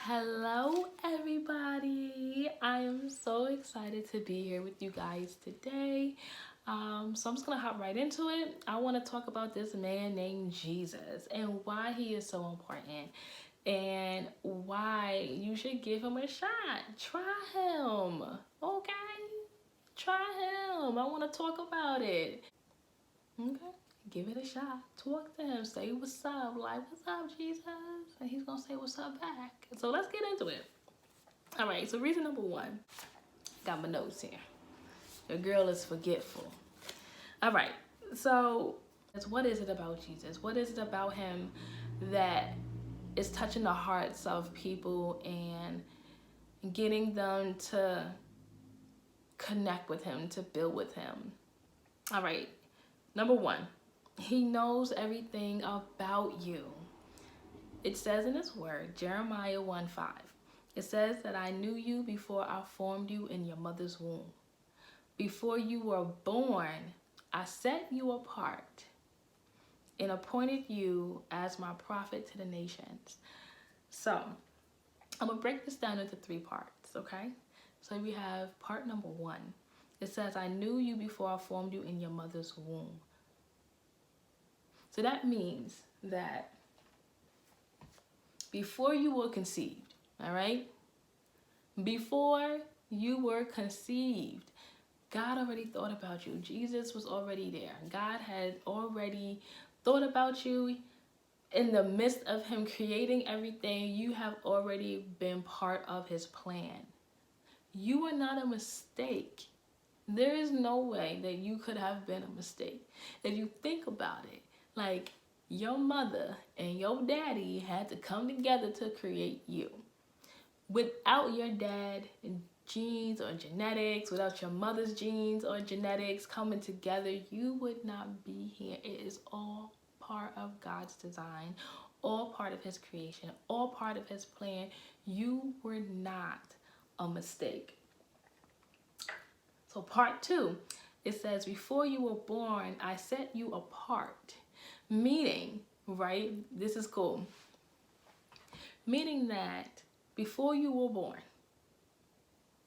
Hello, everybody. I am so excited to be here with you guys today. So I'm just gonna hop right into it. I want to talk about this man named Jesus and why he is so important and why you should give him a shot. Try him, okay? Try him. I want to talk about it. Okay, give it a shot. Talk to him. Say what's up. Like, what's up, Jesus? And he's gonna say what's up back. So let's get into it. All right. So reason number one. Got my notes here. Your girl is forgetful. All right. So what is it about Jesus? What is it about him that is touching the hearts of people and getting them to connect with him, to build with him? All right. Number one, he knows everything about you. It says in his word, Jeremiah 1:5. It says that I knew you before I formed you in your mother's womb. Before you were born, I set you apart and appointed you as my prophet to the nations. So I'm going to break this down into three parts, okay? So we have part number one. It says, I knew you before I formed you in your mother's womb. So that means that before you were conceived, all right? Before you were conceived, God already thought about you. Jesus was already there. God had already thought about you. In the midst of him creating everything, you have already been part of his plan. You are not a mistake. There is no way that you could have been a mistake. If you think about it, like your mother and your daddy had to come together to create you. Without your dad genes or genetics, without your mother's genes or genetics coming together, you would not be here. It is all part of God's design, all part of his creation, all part of his plan. You were not a mistake. So part two, it says, before you were born, I set you apart. Meaning, right, this is cool. Meaning that before you were born,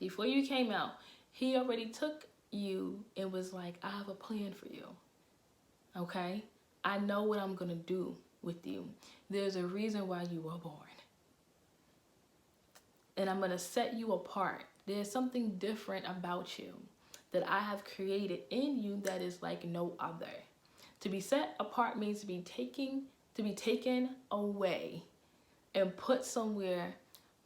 before you came out, he already took you and was like, I have a plan for you. Okay? I know what I'm going to do with you. There's a reason why you were born. And I'm going to set you apart. There's something different about you that I have created in you that is like no other. To be set apart means to be taken away and put somewhere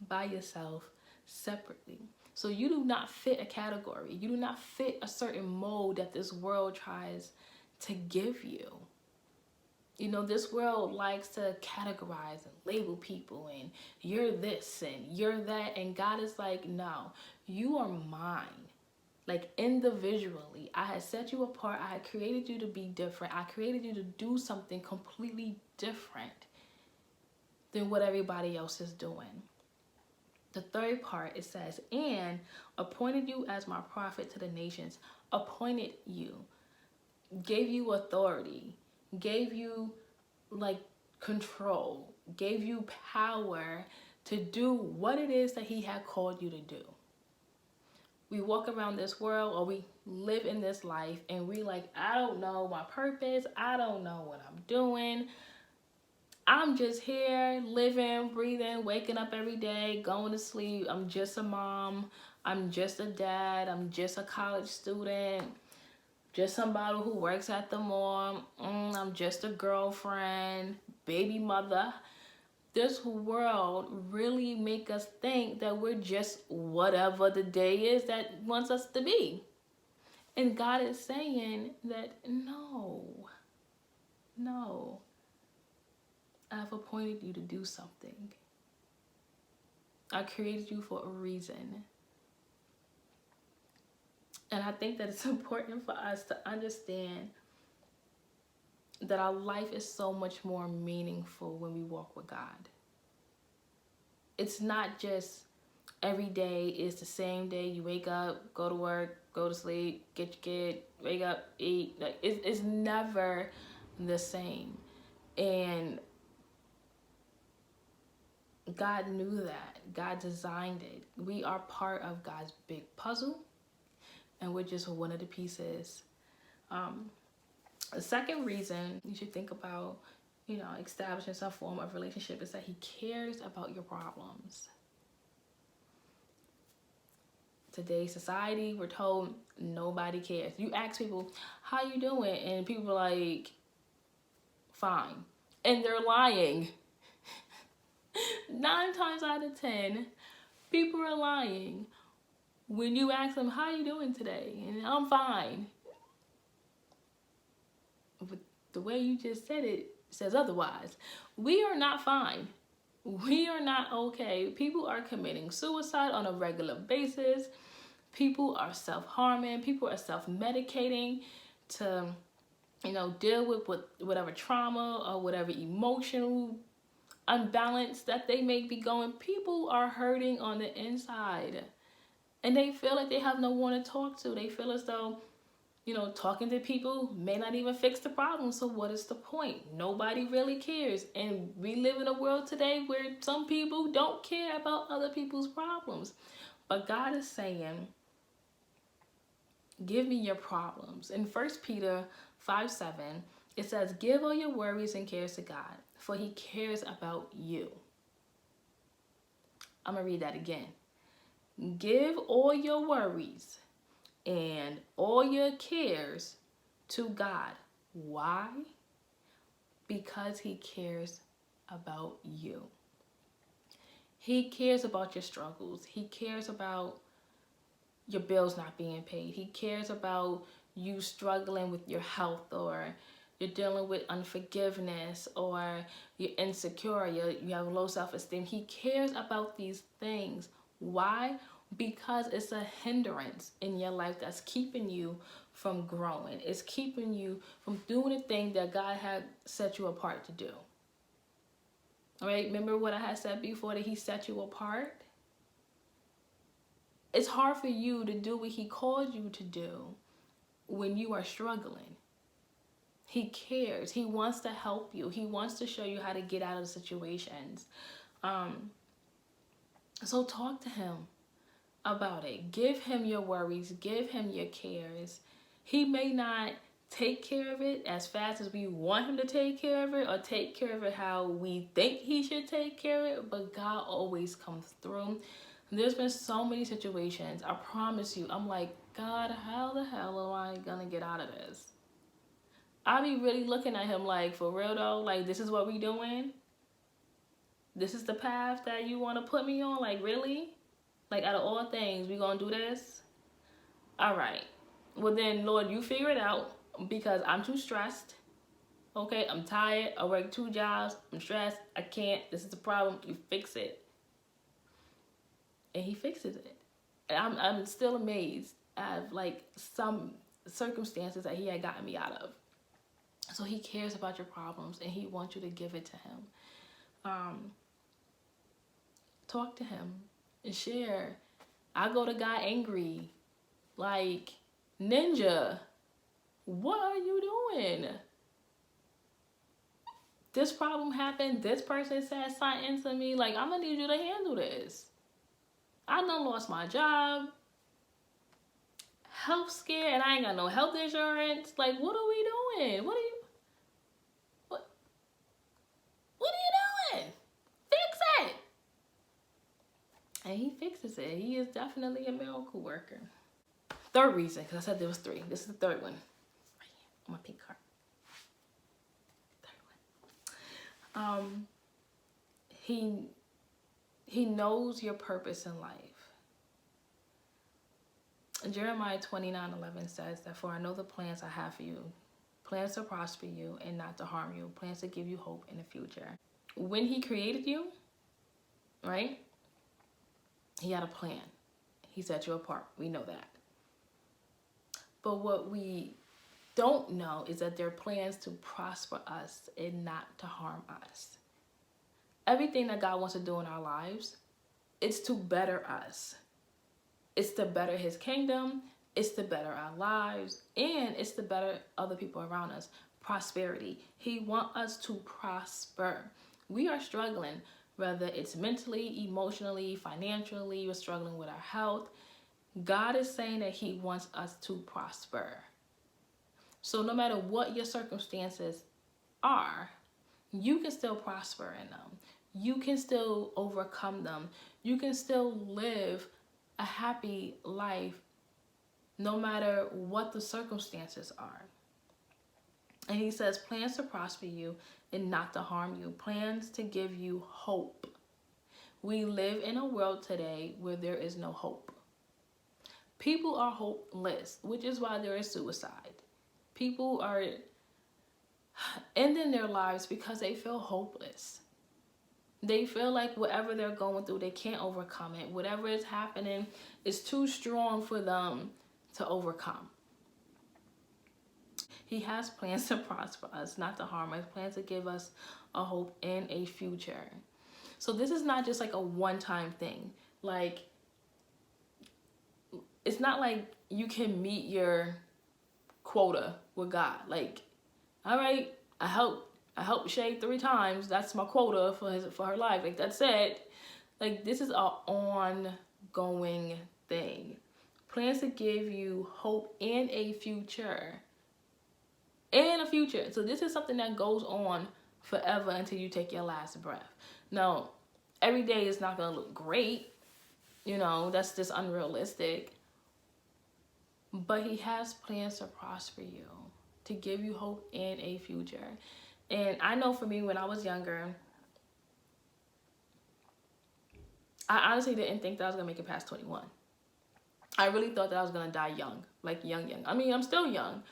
by yourself separately. So you do not fit a category. You do not fit a certain mold that this world tries to give you. You know, this world likes to categorize and label people and you're this and you're that. And God is like, no, you are mine. Like individually, I had set you apart. I had created you to be different. I created you to do something completely different than what everybody else is doing. The third part, it says, and appointed you as my prophet to the nations. Appointed you, gave you authority, gave you like control, gave you power to do what it is that he had called you to do. We walk around this world or we live in this life and we like, I don't know my purpose. I don't know what I'm doing. I'm just here living, breathing, waking up every day, going to sleep. I'm just a mom. I'm just a dad. I'm just a college student. Just somebody who works at the mall. I'm just a girlfriend, baby mother. This world really make us think that we're just whatever the day is that wants us to be. And God is saying that no. I've appointed you to do something. I created you for a reason. And I think that it's important for us to understand that our life is so much more meaningful when we walk with God. It's not just every day is the same day. You wake up, go to work, go to sleep, get your kid, wake up, eat. Like it's never the same. And God knew that. God designed it. We are part of God's big puzzle, and we're just one of the pieces. The second reason you should think about, establishing some form of relationship is that he cares about your problems. Today's society, we're told nobody cares. You ask people, how you doing? And people are like, fine. And they're lying. 9 times out of 10, people are lying. When you ask them, how you doing today? And I'm fine. But the way you just said it says otherwise. We are not fine. We are not okay. People are committing suicide on a regular basis. People are self-harming. People are self-medicating to, deal with whatever trauma or whatever emotional unbalance that they may be going. People are hurting on the inside. And they feel like they have no one to talk to. They feel as though, talking to people may not even fix the problem. So what is the point? Nobody really cares. And we live in a world today where some people don't care about other people's problems. But God is saying, give me your problems. In 1 Peter 5:7, it says, give all your worries and cares to God, for he cares about you. I'm going to read that again. Give all your worries and all your cares to God. Why? Because he cares about you. He cares about your struggles. He cares about your bills not being paid. He cares about you struggling with your health, or you're dealing with unforgiveness, or you're insecure, you have low self-esteem. He cares about these things. Why? Because it's a hindrance in your life that's keeping you from growing. It's keeping you from doing the thing that God had set you apart to do. All right, remember what I had said before, that he set you apart? It's hard for you to do what he called you to do when you are struggling. He cares. He wants to help you. He wants to show you how to get out of situations. So talk to him about it. Give him your worries. Give him your cares. He may not take care of it as fast as we want him to take care of it, or take care of it how we think he should take care of it, but God always comes through. There's been so many situations, I promise you, I'm like, God, how the hell am I gonna get out of this? I be really looking at him like, for real though, like, this is what we doing? This is the path that you want to put me on? Like, really? Like, out of all things, we gonna do this? All right. Well then, Lord, you figure it out, because I'm too stressed. Okay, I'm tired. I work 2 jobs. I'm stressed. I can't. This is the problem. You fix it. And he fixes it. And I'm still amazed at like some circumstances that he had gotten me out of. So he cares about your problems, and he wants you to give it to him. Talk to him and share. I go to God angry, like, Ninja, what are you doing? This problem happened. This person said something to me. Like, I'm gonna need you to handle this. I done lost my job, health scare, and I ain't got no health insurance. Like, what are we doing? What are you doing? Fix it. And he fixes it. He is definitely a miracle worker. Third reason, because I said there was 3. This is the third one. Right here on my pink card. Third one. He knows your purpose in life. Jeremiah 29:11 says that, for I know the plans I have for you, plans to prosper you and not to harm you, plans to give you hope in the future. When he created you, right, he had a plan. He set you apart. We know that. But what we don't know is that there are plans to prosper us and not to harm us. Everything that God wants to do in our lives, it's to better us. It's to better his kingdom. It's to better our lives. And it's to better other people around us. Prosperity. He wants us to prosper. We are struggling whether it's mentally, emotionally, financially, we're struggling with our health. God is saying that he wants us to prosper. So no matter what your circumstances are, you can still prosper in them. You can still overcome them. You can still live a happy life no matter what the circumstances are. And he says plans to prosper you and not to harm you. Plans to give you hope. We live in a world today where there is no hope. People are hopeless, which is why there is suicide. People are ending their lives because they feel hopeless. They feel like whatever they're going through, they can't overcome it. Whatever is happening is too strong for them to overcome. He has plans to prosper us, not to harm us, plans to give us a hope and a future. So this is not just like a one-time thing. Like, it's not like you can meet your quota with God. Like, all right, I helped Shay 3 times. That's my quota for her life. Like, that's it. Like, this is an ongoing thing. Plans to give you hope and a future. And a future. So this is something that goes on forever until you take your last breath. Now, every day is not going to look great. You know, that's just unrealistic. But he has plans to prosper you, to give you hope and a future. And I know for me, when I was younger, I honestly didn't think that I was going to make it past 21. I really thought that I was going to die young, like young. I mean, I'm still young,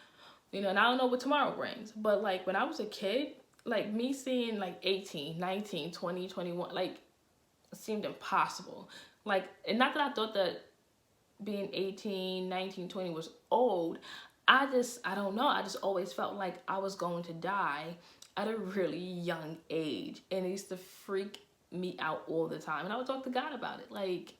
you know, and I don't know what tomorrow brings. But like when I was a kid, like me seeing like 18, 19, 20, 21, like it seemed impossible. Like, and not that I thought that being 18, 19, 20 was old. I don't know. I just always felt like I was going to die at a really young age. And it used to freak me out all the time. And I would talk to God about it. Like,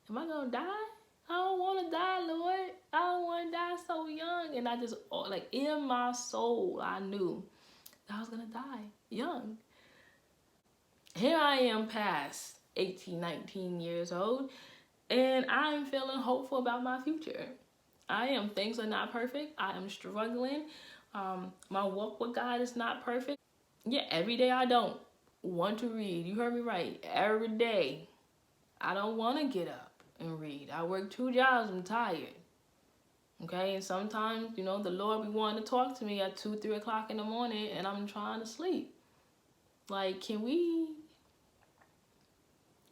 am I going to die? I don't want to die, Lord. I don't want to die so young. And I just, like, in my soul, I knew that I was going to die young. Here I am past 18, 19 years old. And I'm feeling hopeful about my future. I am. Things are not perfect. I am struggling. My walk with God is not perfect. Yeah, every day I don't want to read. You heard me right. Every day I don't want to get up and read. I work 2 jobs. I'm tired. Okay, and sometimes, you know, the Lord be wanting to talk to me at 2, 3 o'clock in the morning and I'm trying to sleep. Like, can we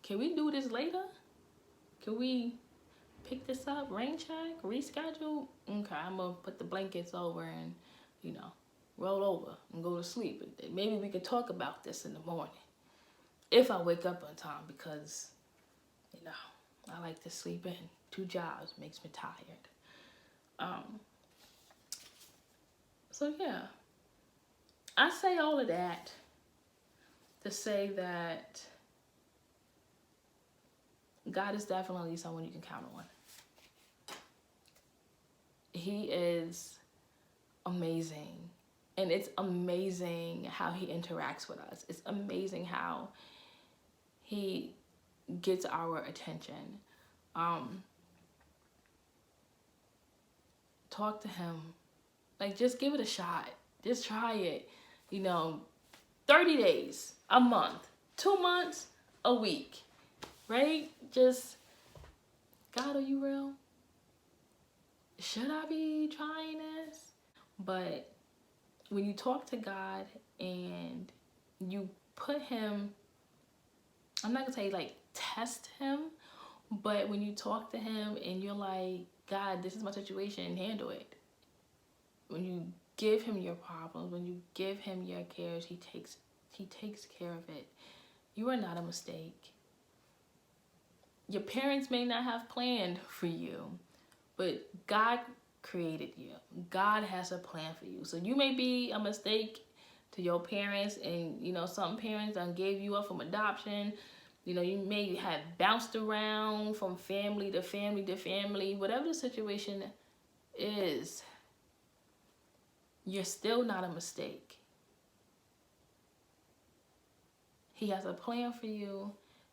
do this later? Can we pick this up, rain check, reschedule? Okay, I'm going to put the blankets over and, you know, roll over and go to sleep. Maybe we could talk about this in the morning. If I wake up on time, because, you know, I like to sleep in. 2 jobs makes me tired. So, yeah. I say all of that to say that God is definitely someone you can count on. He is amazing. And it's amazing how he interacts with us. It's amazing how he gets our attention. Talk to him. Like, just give it a shot. Just try it. You know, 30 days, a month, 2 months, a week. Right? Just, God, are you real? Should I be trying this? But when you talk to God and you put him, I'm not gonna say like test him, but when you talk to him and you're like, God, this is my situation, handle it. When you give him your problems, when you give him your cares, he takes care of it. You are not a mistake. Your parents may not have planned for you, but God created you. God has a plan for you. So you may be a mistake to your parents, and you know, some parents done gave you up from adoption. You know, you may have bounced around from family to family to family. Whatever the situation is, you're still not a mistake. He has a plan for you.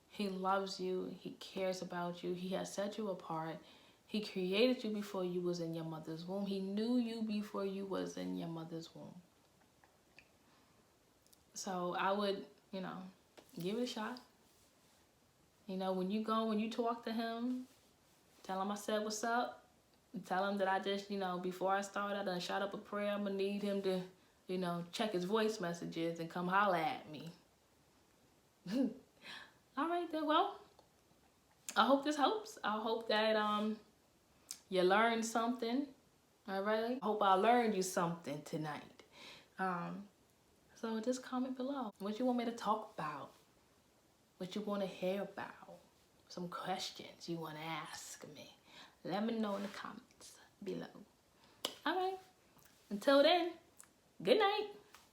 He loves you. He cares about you. He has set you apart. He created you before you was in your mother's womb. He knew you before you was in your mother's womb. So I would, give it a shot. When you talk to him, tell him I said what's up. Tell him that I just, before I start, I done shot up a prayer. I'm going to need him to, check his voice messages and come holler at me. All right, then. Well, I hope this helps. I hope that you learned something. All right. I hope I learned you something tonight. So just comment below what you want me to talk about, what you want to hear about, some questions you want to ask me. Let me know in the comments below. All right. Until then, good night.